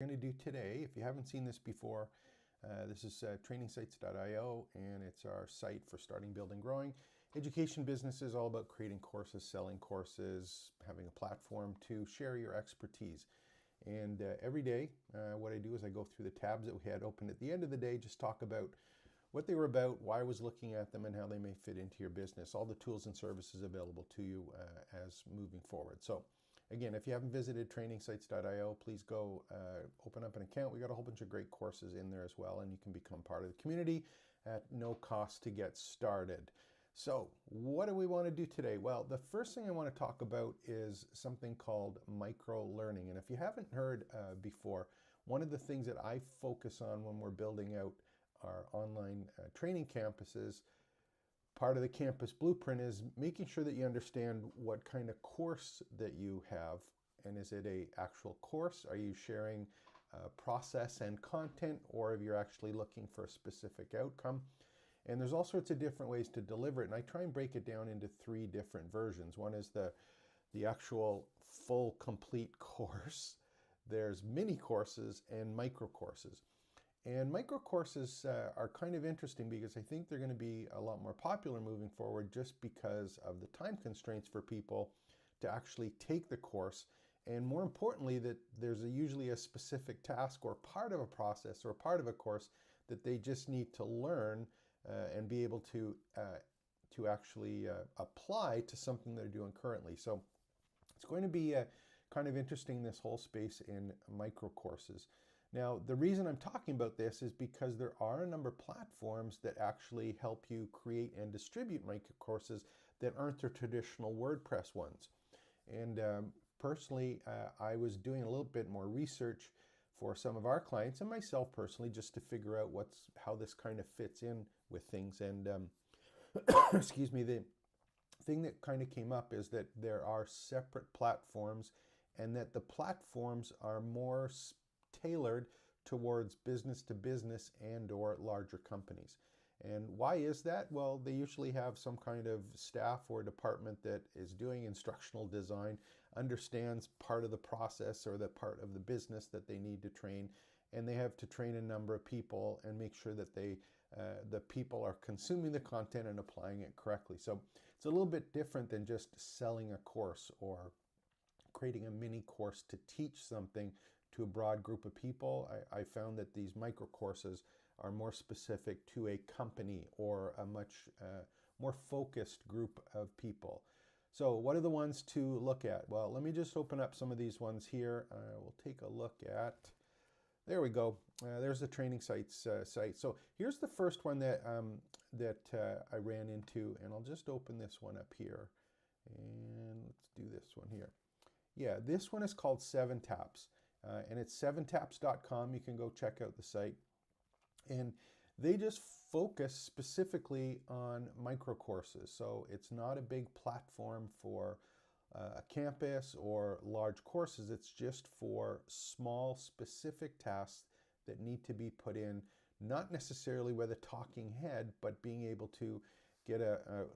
Going to do today, if you haven't seen this before, this is trainingsites.io, and it's our site for starting, building, growing education businesses, all about creating courses, selling courses, having a platform to share your expertise. And every day, what I do is I go through the tabs that we had open at the end of the day, just talk about what they were about, why I was looking at them, and how they may fit into your business. All the tools and services available to you as moving forward. So again, if you haven't visited trainingsites.io, please go open up an account. We got a whole bunch of great courses in there as well, and you can become part of the community at no cost to get started. So what do we want to do today? Well, the first thing I want to talk about is something called micro-learning. And if you haven't heard before, one of the things that I focus on when we're building out our online training campuses, part of the campus blueprint, is making sure that you understand what kind of course that you have. And is it an actual course? Are you sharing process and content, or if you're actually looking for a specific outcome? And there's all sorts of different ways to deliver it. And I try and break it down into three different versions. One is the actual full complete course. There's mini courses and micro courses. And micro courses are kind of interesting because I think they're going to be a lot more popular moving forward, just because of the time constraints for people to actually take the course. And more importantly, that there's usually a specific task or part of a process or part of a course that they just need to learn and be able to actually apply to something they're doing currently. So it's going to be kind of interesting, this whole space in micro courses. Now, the reason I'm talking about this is because there are a number of platforms that actually help you create and distribute micro courses that aren't the traditional WordPress ones. And personally, I was doing a little bit more research for some of our clients and myself personally, just to figure out how this kind of fits in with things. And excuse me, the thing that kind of came up is that there are separate platforms, and that the platforms are more tailored towards business to business and or larger companies. And why is that? Well, they usually have some kind of staff or department that is doing instructional design, understands part of the process or the part of the business that they need to train, and they have to train a number of people and make sure that the people are consuming the content and applying it correctly. So it's a little bit different than just selling a course or creating a mini course to teach something to a broad group of people. I found that these micro courses are more specific to a company or a much more focused group of people. So what are the ones to look at? Well, let me just open up some of these ones here. We'll take a look at, there we go. There's the Training Sites site. So here's the first one that, I ran into, and I'll just open this one up here. And let's do this one here. Yeah, this one is called 7taps. And it's 7taps.com. You can go check out the site. And they just focus specifically on micro courses. So it's not a big platform for a campus or large courses. It's just for small specific tasks that need to be put in, not necessarily with a talking head, but being able to get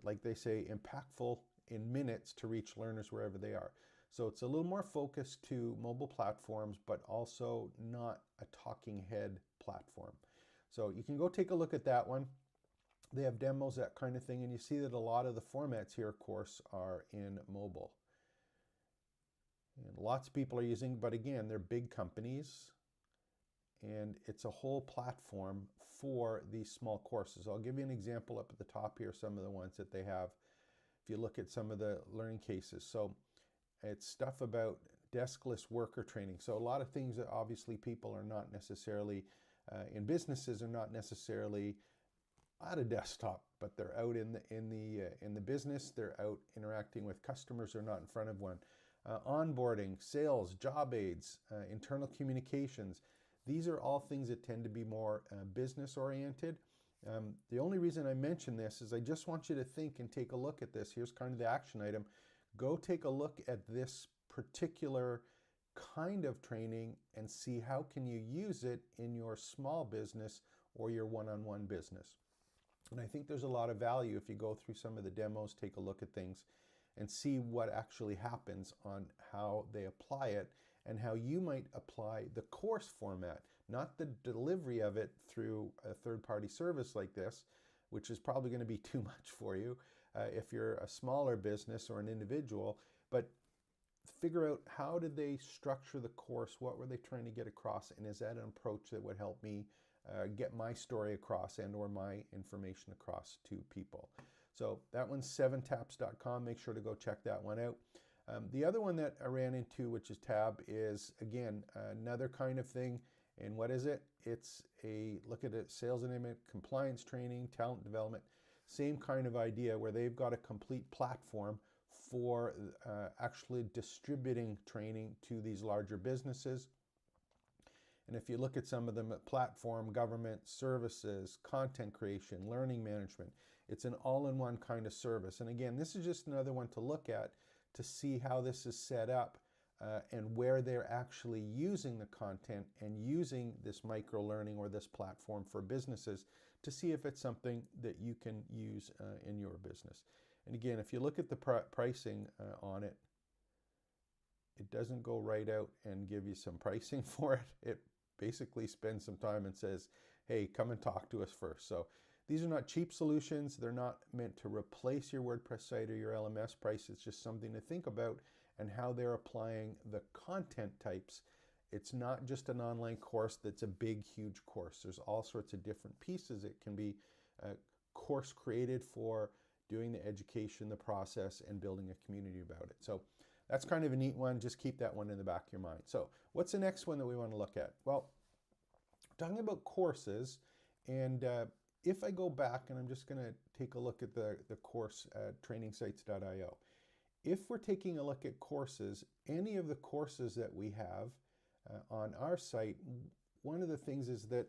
like they say, impactful in minutes to reach learners wherever they are. So it's a little more focused to mobile platforms, but also not a talking head platform. So you can go take a look at that one. They have demos, that kind of thing. And you see that a lot of the formats here, of course, are in mobile. And lots of people are using, but again, they're big companies. And it's a whole platform for these small courses. I'll give you an example up at the top here, some of the ones that they have. If you look at some of the learning cases. So it's stuff about deskless worker training. So a lot of things that obviously people are not necessarily, in businesses, are not necessarily at a desktop, but they're out in the business. They're out interacting with customers. They're not in front of one. Onboarding, sales, job aids, internal communications. These are all things that tend to be more business oriented. The only reason I mention this is I just want you to think and take a look at this. Here's kind of the action item. Go take a look at this particular kind of training and see how can you use it in your small business or your one-on-one business. And I think there's a lot of value if you go through some of the demos, take a look at things, and see what actually happens on how they apply it. and how you might apply the course format, not the delivery of it through a third-party service like this, which is probably going to be too much for you if you're a smaller business or an individual, but figure out how did they structure the course, what were they trying to get across, and is that an approach that would help me get my story across and or my information across to people. So that one's 7taps.com. Make sure to go check that one out. The other one that I ran into, which is Tab, is again another kind of thing. And what is it? It's a look at it, sales enablement, compliance training, talent development, same kind of idea where they've got a complete platform for actually distributing training to these larger businesses. And if you look at some of them, platform, government, services, content creation, learning management, it's an all-in-one kind of service. And again, this is just another one to look at to see how this is set up and where they're actually using the content and using this micro-learning or this platform for businesses to see if it's something that you can use in your business. And again, if you look at the pricing on it, it doesn't go right out and give you some pricing for it. It basically spends some time and says, hey, come and talk to us first. So these are not cheap solutions. They're not meant to replace your WordPress site or your LMS price. It's just something to think about and how they're applying the content types. It's not just an online course that's a big, huge course. There's all sorts of different pieces. It can be a course created for doing the education, the process, and building a community about it. So that's kind of a neat one. Just keep that one in the back of your mind. So what's the next one that we want to look at? Well, talking about courses, and if I go back, and I'm just going to take a look at the course at trainingsites.io. If we're taking a look at courses, any of the courses that we have on our site, one of the things is that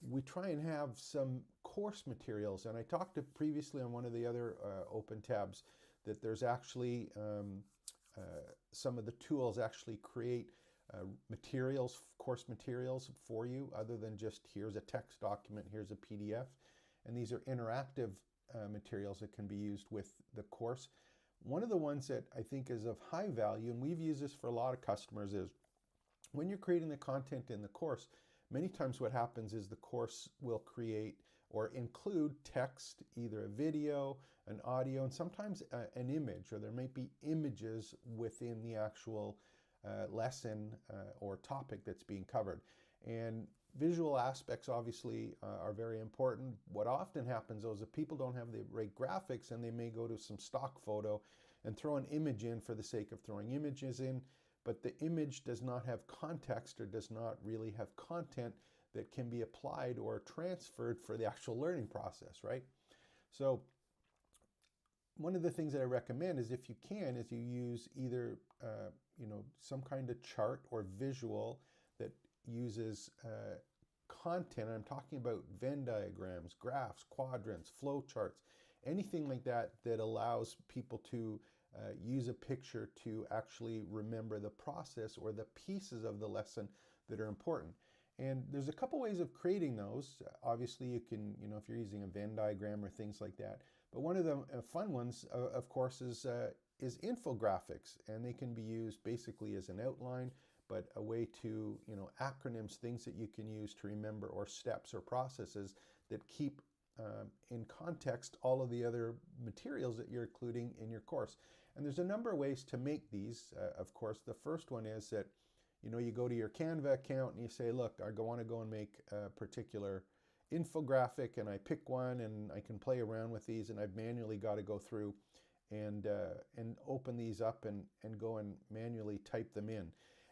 we try and have some course materials. And I talked to previously on one of the other open tabs that there's actually some of the tools actually create materials, course materials for you, other than just here's a text document, here's a PDF. And these are interactive materials that can be used with the course. One of the ones that I think is of high value, and we've used this for a lot of customers, is when you're creating the content in the course, many times what happens is the course will create or include text, either a video, an audio, and sometimes an image, or there might be images within the actual lesson or topic that's being covered. And visual aspects obviously are very important. What often happens though is that people don't have the right graphics, and they may go to some stock photo and throw an image in for the sake of throwing images in, but the image does not have context or does not really have content that can be applied or transferred for the actual learning process, right? So one of the things that I recommend is, if you can, is you use either some kind of chart or visual that uses content. I'm talking about Venn diagrams, graphs, quadrants, flow charts, anything like that that allows people to use a picture to actually remember the process or the pieces of the lesson that are important. And there's a couple ways of creating those. Obviously, you can, if you're using a Venn diagram or things like that. But one of the fun ones, of course, is infographics, and they can be used basically as an outline, but a way to, acronyms, things that you can use to remember, or steps or processes that keep in context all of the other materials that you're including in your course. And there's a number of ways to make these. Of course, the first one is that, you go to your Canva account and you say, look, I want to go and make a particular infographic, and I pick one, and I can play around with these, and I've manually got to go through and open these up and go and manually type them in.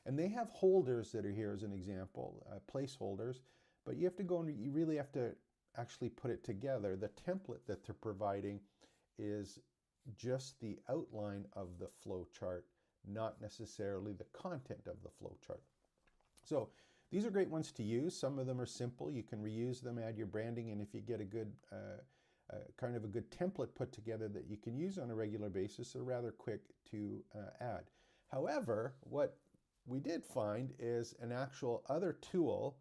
And they have holders that are here as an example, placeholders, but you have to go and you really have to actually put it together. The template that they're providing is just the outline of the flow chart, not necessarily the content of the flow chart. So these are great ones to use. Some of them are simple. You can reuse them, add your branding, and if you get a good kind of a good template put together that you can use on a regular basis, they're rather quick to add. However, what we did find is an actual other tool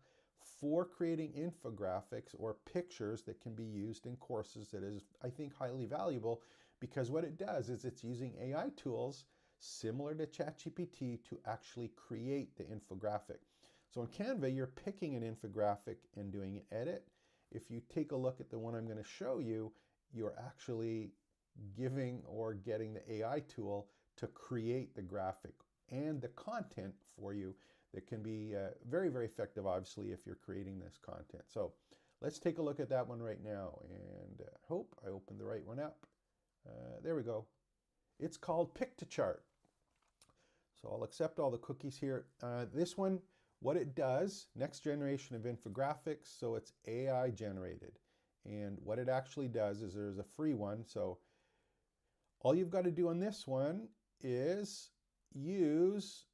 for creating infographics or pictures that can be used in courses that is, I think, highly valuable, because what it does is it's using AI tools similar to ChatGPT to actually create the infographic. So in Canva, you're picking an infographic and doing an edit. If you take a look at the one I'm going to show you, you're actually giving or getting the AI tool to create the graphic and the content for you that can be very, very effective, obviously, if you're creating this content. So let's take a look at that one right now. And hope I opened the right one up. There we go. It's called Pick to Chart. So I'll accept all the cookies here. This one, what it does, next generation of infographics, so it's AI generated. And what it actually does is there's a free one. So all you've got to do on this one is use,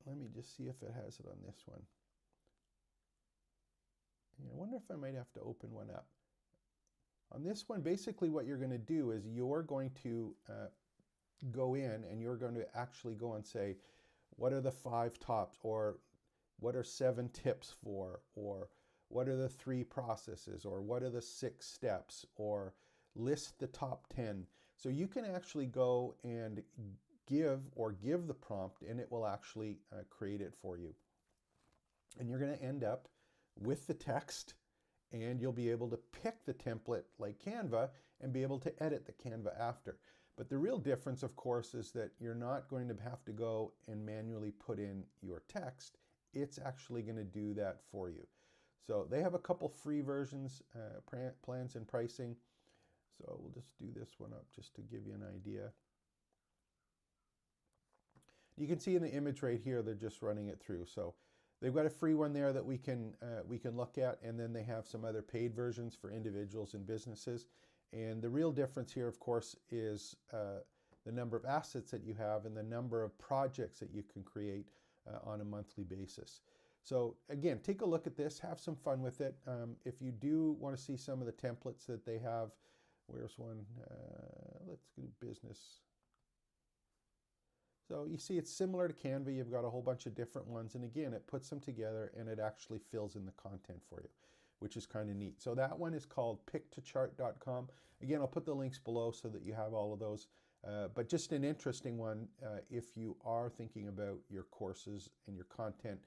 let me just see if it has it on this one. I wonder if I might have to open one up. On this one, basically what you're going to do is you're going to go in and you're going to actually go and say, what are the 5 tops, or what are 7 tips for, or what are the 3 processes, or what are the 6 steps, or list the top 10. So you can actually go and give the prompt, and it will actually create it for you. And you're going to end up with the text, and you'll be able to pick the template like Canva and be able to edit the Canva after. But the real difference, of course, is that you're not going to have to go and manually put in your text. It's actually going to do that for you. So they have a couple free versions, plans and pricing. So we'll just do this one up just to give you an idea. You can see in the image right here, they're just running it through. So they've got a free one there that we can look at, and then they have some other paid versions for individuals and businesses. And the real difference here, of course, is the number of assets that you have and the number of projects that you can create on a monthly basis. So again, take a look at this, have some fun with it. If you do want to see some of the templates that they have, where's one? Let's do business. So you see it's similar to Canva. You've got a whole bunch of different ones. And again, it puts them together and it actually fills in the content for you, which is kind of neat. So that one is called picktochart.com. Again, I'll put the links below so that you have all of those. But just an interesting one if you are thinking about your courses and your content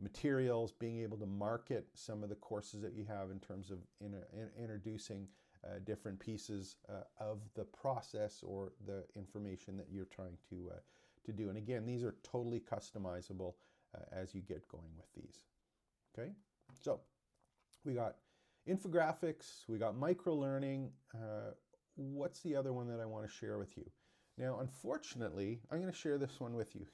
materials, being able to market some of the courses that you have in terms of introducing different pieces of the process or the information that you're trying to do. And again, these are totally customizable as you get going with these. Okay, so we got infographics, we got micro-learning. What's the other one that I want to share with you? Now, unfortunately, I'm going to share this one with you.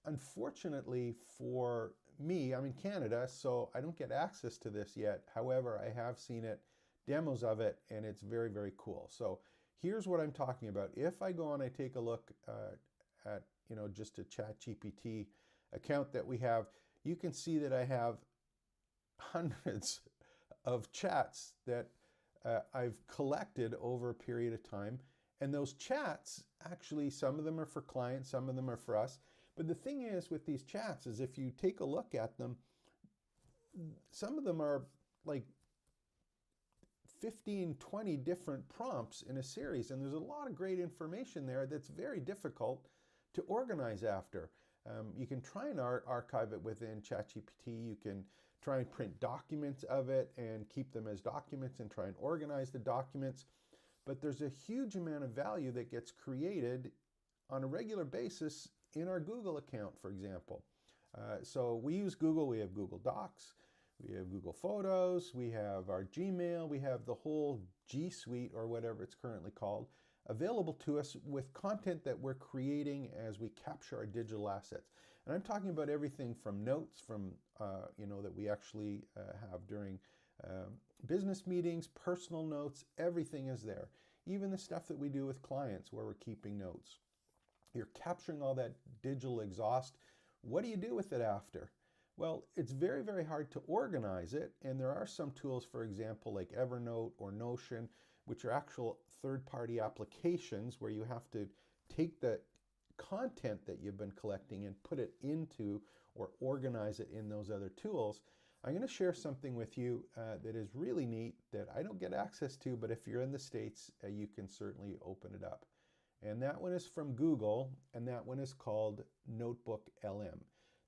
Unfortunately for me, I'm in Canada, so I don't get access to this yet. However, I have seen it, demos of it, and it's very, very cool. So here's what I'm talking about. If I go and I take a look at just a ChatGPT account that we have, you can see that I have hundreds of chats that I've collected over a period of time. And those chats, actually, some of them are for clients, some of them are for us. But the thing is with these chats is if you take a look at them, some of them are like 15, 20 different prompts in a series. And there's a lot of great information there that's very difficult to organize after. You can try and archive it within ChatGPT. You can try and print documents of it and keep them as documents and try and organize the documents. But there's a huge amount of value that gets created on a regular basis in our Google account, for example. So we use Google. We have Google Docs, we have Google Photos, we have our Gmail, we have the whole G Suite, or whatever it's currently called, available to us with content that we're creating as we capture our digital assets. And I'm talking about everything from notes from, that we actually have during business meetings, personal notes, everything is there. Even the stuff that we do with clients where we're keeping notes. You're capturing all that digital exhaust. What do you do with it after? Well, it's very, very hard to organize it. And there are some tools, for example, like Evernote or Notion, which are actual third-party applications where you have to take the content that you've been collecting and put it into or organize it in those other tools. I'm going to share something with you that is really neat that I don't get access to, but if you're in the States, you can certainly open it up. And that one is from Google, and that one is called Notebook LM.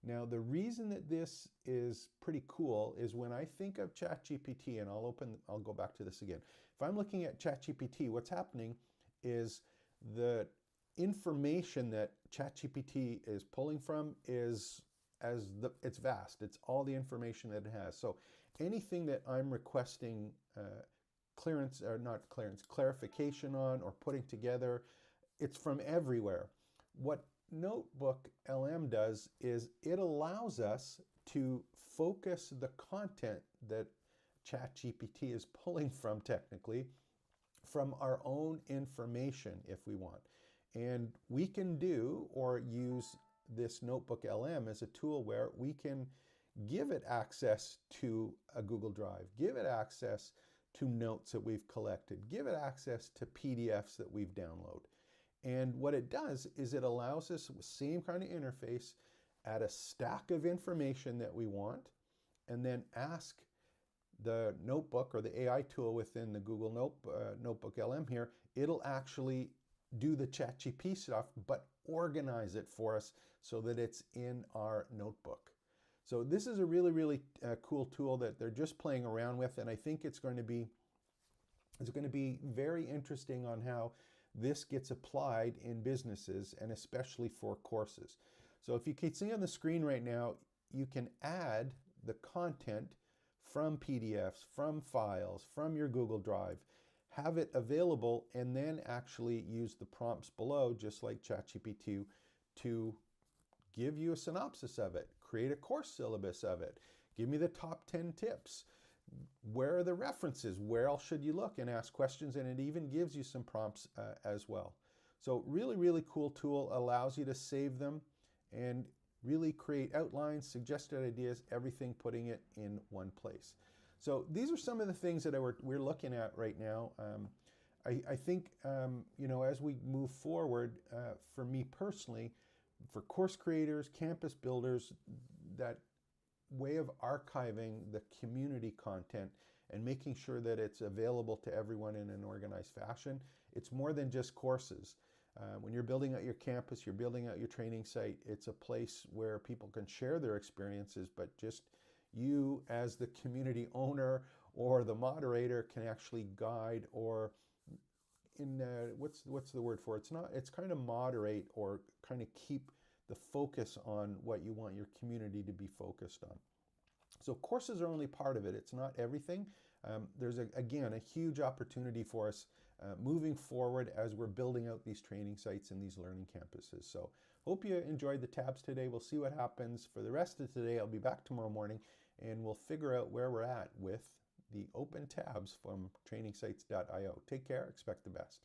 Now, the reason that this is pretty cool is when I think of ChatGPT, and I'll go back to this again. If I'm looking at ChatGPT, what's happening is the information that ChatGPT is pulling from is it's vast. It's all the information that it has. So anything that I'm requesting clarification on or putting together, it's from everywhere. What Notebook LM does is it allows us to focus the content that ChatGPT is pulling from, technically, from our own information if we want. And we can do or use this Notebook LM as a tool where we can give it access to a Google Drive, give it access to notes that we've collected, give it access to PDFs that we've downloaded. And what it does is it allows us the same kind of interface at a stack of information that we want, and then ask the notebook or the AI tool within the Google Notebook LM here, it'll actually do the ChatGPT stuff, but organize it for us so that it's in our notebook. So this is a really, really cool tool that they're just playing around with, and I think it's going to be very interesting on how this gets applied in businesses, and especially for courses. So if you can see on the screen right now, you can add the content from PDFs, from files, from your Google Drive, have it available, and then actually use the prompts below, just like ChatGPT, to give you a synopsis of it, create a course syllabus of it, give me the top 10 tips, where are the references, where else should you look, and ask questions, and it even gives you some prompts as well. So really, really cool tool, allows you to save them and really create outlines, suggested ideas, everything, putting it in one place. So these are some of the things that we're looking at right now. I think, as we move forward, for me personally, for course creators, campus builders, that way of archiving the community content and making sure that it's available to everyone in an organized fashion, it's more than just courses. When you're building out your campus, you're building out your training site, it's a place where people can share their experiences, but just you as the community owner or the moderator can actually guide, or what's the word for it? It's kind of moderate or kind of keep the focus on what you want your community to be focused on. So courses are only part of it. It's not everything. There's, again, a huge opportunity for us moving forward as we're building out these training sites and these learning campuses. So hope you enjoyed the tabs today. We'll see what happens for the rest of today. I'll be back tomorrow morning, and we'll figure out where we're at with the open tabs from trainingsites.io. Take care. Expect the best.